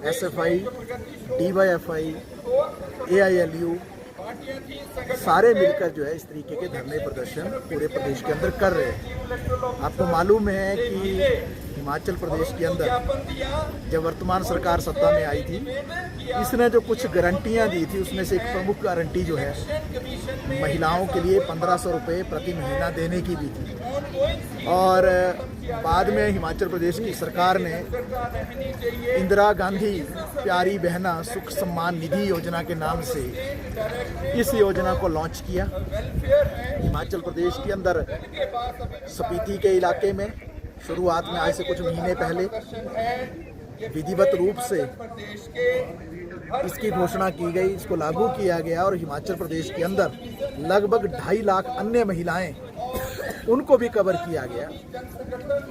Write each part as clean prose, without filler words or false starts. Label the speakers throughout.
Speaker 1: SFI, DYFI, AILU सारे मिलकर जो है इस तरीके के धरने प्रदर्शन पूरे प्रदेश के अंदर कर रहे हैं। आपको मालूम है कि हिमाचल प्रदेश के अंदर जब वर्तमान सरकार सत्ता में आई थी, इसने जो कुछ गारंटियां दी थी उसमें से एक प्रमुख गारंटी जो है महिलाओं के लिए 1500 रुपये प्रति महीना देने की भी थी। और बाद में हिमाचल प्रदेश की सरकार ने इंदिरा गांधी प्यारी बहना सुख सम्मान निधि योजना के नाम से इस योजना को लॉन्च किया। हिमाचल प्रदेश के अंदर स्पीति के इलाके में शुरुआत में आज से कुछ महीने पहले विधिवत रूप से इसकी घोषणा की गई, इसको लागू किया गया और हिमाचल प्रदेश के अंदर लगभग 2.5 लाख अन्य महिलाएं उनको भी कवर किया गया।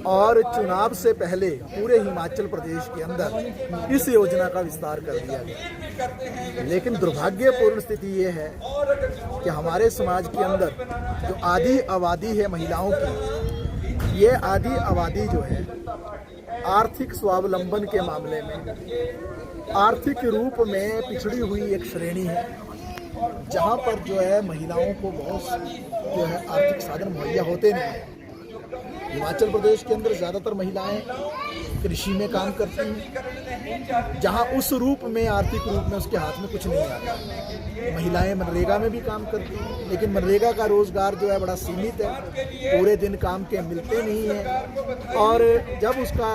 Speaker 1: और चुनाव से पहले पूरे हिमाचल प्रदेश के अंदर इस योजना का विस्तार कर दिया गया। लेकिन दुर्भाग्यपूर्ण स्थिति ये है कि हमारे समाज के अंदर जो आधी आबादी है महिलाओं की, ये आधी आबादी जो है आर्थिक स्वावलंबन के मामले में आर्थिक रूप में पिछड़ी हुई एक श्रेणी है, जहाँ पर जो है महिलाओं को बहुत जो है आर्थिक साधन मुहैया होते नहीं हैं। हिमाचल प्रदेश के अंदर ज़्यादातर महिलाएं कृषि में काम करती हैं, जहाँ उस रूप में आर्थिक रूप में उसके हाथ में कुछ नहीं आता। महिलाएं मनरेगा में भी काम करती हैं, लेकिन मनरेगा का रोज़गार जो है बड़ा सीमित है, पूरे दिन काम के मिलते नहीं हैं। और जब उसका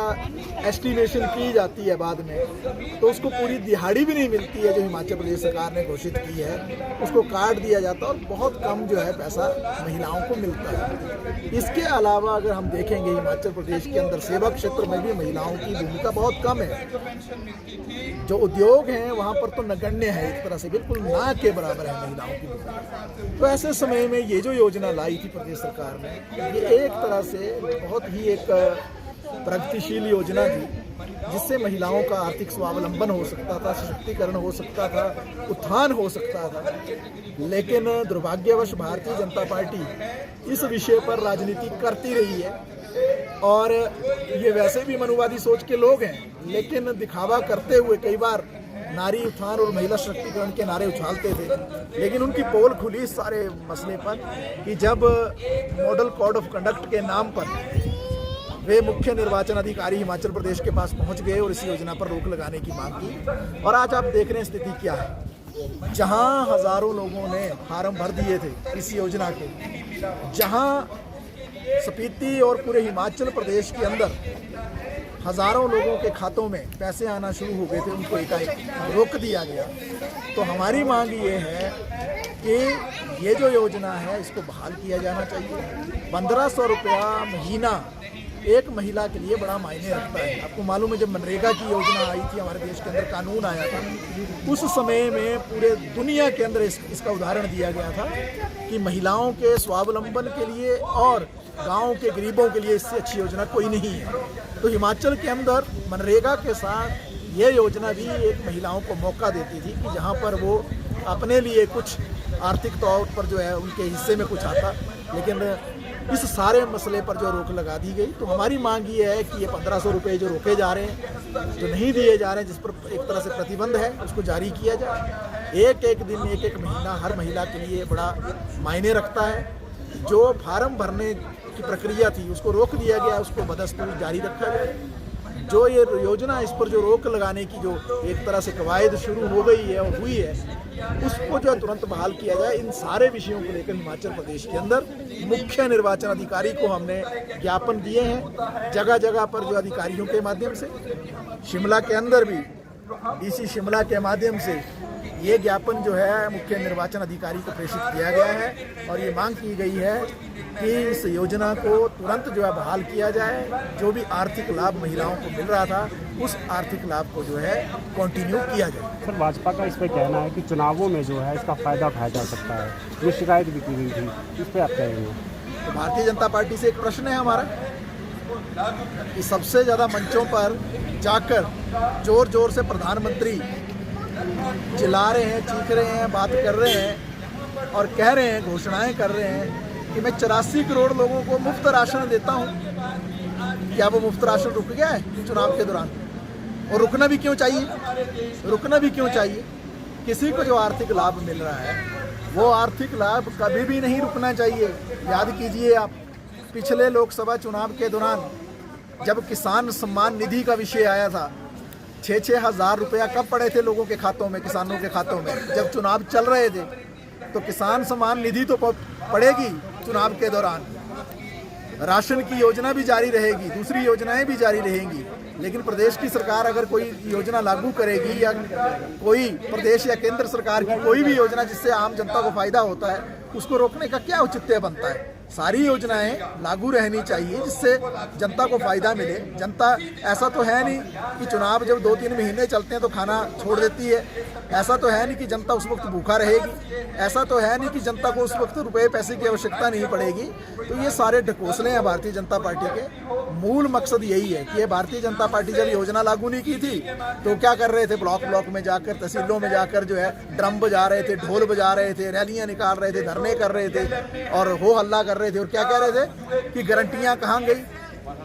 Speaker 1: एस्टिमेशन की जाती है बाद में, तो उसको पूरी दिहाड़ी भी नहीं मिलती है जो हिमाचल प्रदेश सरकार ने घोषित की है, उसको काट दिया जाता है और बहुत कम जो है पैसा महिलाओं को मिलता है। इसके अलावा अगर हम देखेंगे हिमाचल प्रदेश के अंदर सेवा क्षेत्र में भी महिलाओं की भूमिका बहुत कम है। जो उद्योग हैं वहाँ पर तो नगण्य है, एक तरह से बिल्कुल ना के बराबर है महिलाओं की भूमिका। तो ऐसे समय में ये जो योजना लाई थी प्रदेश सरकार ने, ये एक तरह से बहुत ही एक प्रगतिशील योजना थी, जिससे महिलाओं का आर्थिक स्वावलंबन हो सकता था, सशक्तिकरण हो सकता था, उत्थान हो सकता था। लेकिन दुर्भाग्यवश भारतीय जनता पार्टी इस विषय पर राजनीति करती रही है। और ये वैसे भी मनुवादी सोच के लोग हैं, लेकिन दिखावा करते हुए कई बार नारी उत्थान और महिला सशक्तिकरण के नारे उछालते थे। लेकिन उनकी पोल खुली इस सारे मसले पर कि जब मॉडल कोड ऑफ कंडक्ट के नाम पर वे मुख्य निर्वाचन अधिकारी हिमाचल प्रदेश के पास पहुंच गए और इस योजना पर रोक लगाने की मांग की। और आज आप देख रहे हैं स्थिति क्या है, जहां हजारों लोगों ने फार्म भर दिए थे इस योजना के, जहां स्पीति और पूरे हिमाचल प्रदेश के अंदर हजारों लोगों के खातों में पैसे आना शुरू हो गए थे, उनको एकाएक रोक दिया गया। तो हमारी मांग ये है कि ये जो योजना है इसको बहाल किया जाना चाहिए। 1500 रुपया महीना एक महिला के लिए बड़ा मायने रखता है। आपको मालूम है जब मनरेगा की योजना आई थी, हमारे देश के अंदर कानून आया था, उस समय में पूरे दुनिया के अंदर इसका उदाहरण दिया गया था कि महिलाओं के स्वावलंबन के लिए और गांव के गरीबों के लिए इससे अच्छी योजना कोई नहीं है। तो हिमाचल के अंदर मनरेगा के साथ ये योजना भी एक महिलाओं को मौका देती थी कि जहां पर वो अपने लिए कुछ आर्थिक तौर पर जो है उनके हिस्से में कुछ आता। लेकिन इस सारे मसले पर जो रोक लगा दी गई, तो हमारी मांग ये है कि ये 1500 रुपये जो रोके जा रहे हैं, जो नहीं दिए जा रहे हैं, जिस पर एक तरह से प्रतिबंध है, उसको जारी किया जाए। एक एक दिन, एक एक महीना हर महिला के लिए बड़ा मायने रखता है। जो फार्म भरने की प्रक्रिया थी उसको रोक दिया गया, उसको बदस्तूर जारी रखा जाए। जो ये योजना, इस पर जो रोक लगाने की जो एक तरह से कवायद शुरू हो गई है और हुई है, उसको जो तुरंत बहाल किया जाए। इन सारे विषयों को लेकर हिमाचल प्रदेश के अंदर मुख्य निर्वाचन अधिकारी को हमने ज्ञापन दिए हैं, जगह जगह पर जो अधिकारियों के माध्यम से, शिमला के अंदर भी डीसी शिमला के माध्यम से ये ज्ञापन जो है मुख्य निर्वाचन अधिकारी को प्रेषित किया गया है। और ये मांग की गई है कि इस योजना को तुरंत जो है बहाल किया जाए। जो भी आर्थिक लाभ महिलाओं को मिल रहा था, उस आर्थिक लाभ को जो है कंटिन्यू किया जाए।
Speaker 2: सर, भाजपा का इस पर कहना है कि चुनावों में जो है इसका फायदा उठाया जा सकता है, ये शिकायत भी की गई थी, इस पर आप कह रहे हैं?
Speaker 1: तो भारतीय जनता पार्टी से एक प्रश्न है हमारा कि सबसे ज़्यादा मंचों पर जाकर जोर जोर से प्रधानमंत्री चिल्ला रहे हैं, चीख रहे हैं, बात कर रहे हैं और कह रहे हैं, घोषणाएं कर रहे हैं कि मैं 84 करोड़ लोगों को मुफ्त राशन देता हूं। क्या वो मुफ्त राशन रुक गया है चुनाव के दौरान? और रुकना भी क्यों चाहिए? रुकना भी क्यों चाहिए? किसी को जो आर्थिक लाभ मिल रहा है वो आर्थिक लाभ कभी भी नहीं रुकना चाहिए। याद कीजिए आप, पिछले लोकसभा चुनाव के दौरान जब किसान सम्मान निधि का विषय आया था, 6-6 हज़ार रुपया कब पड़े थे लोगों के खातों में, किसानों के खातों में, जब चुनाव चल रहे थे। तो किसान सम्मान निधि तो पड़ेगी चुनाव के दौरान, राशन की योजना भी जारी रहेगी, दूसरी योजनाएं भी जारी रहेंगी। लेकिन प्रदेश की सरकार अगर कोई योजना लागू करेगी या कोई प्रदेश या केंद्र सरकार की कोई भी योजना जिससे आम जनता को फायदा होता है, उसको रोकने का क्या औचित्य बनता है? सारी योजनाएं लागू रहनी चाहिए जिससे जनता को फायदा मिले। जनता, ऐसा तो है नहीं कि चुनाव जब 2-3 महीने चलते हैं तो खाना छोड़ देती है, ऐसा तो है नहीं कि जनता उस वक्त भूखा रहेगी, ऐसा तो है नहीं कि जनता को उस वक्त रुपए पैसे की आवश्यकता नहीं पड़ेगी। तो ये सारे ढकोसले हैं भारतीय जनता पार्टी के। मूल मकसद यही है कि ये भारतीय जनता पार्टी जब योजना लागू नहीं की थी तो क्या कर रहे थे? ब्लॉक में जाकर, तहसीलों में जाकर जो है ड्रम बजा रहे थे, ढोल बजा रहे थे, रैलियां निकाल रहे थे, धरने कर रहे थे और हो हल्ला कर रहे थे। और क्या कह रहे थे कि गारंटियां कहाँ गई,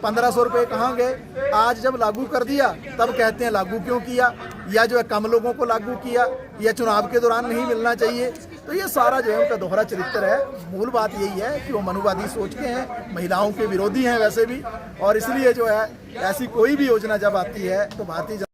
Speaker 1: 1500 रुपये कहाँ गए? आज जब लागू कर दिया तब कहते हैं लागू क्यों किया, या जो है कम लोगों को लागू किया, या चुनाव के दौरान नहीं मिलना चाहिए। तो ये सारा जो है उनका दोहरा चरित्र है। मूल बात यही है कि वो मनुवादी सोच के हैं, महिलाओं के विरोधी हैं वैसे भी, और इसलिए जो है ऐसी कोई भी योजना जब आती है तो भारतीय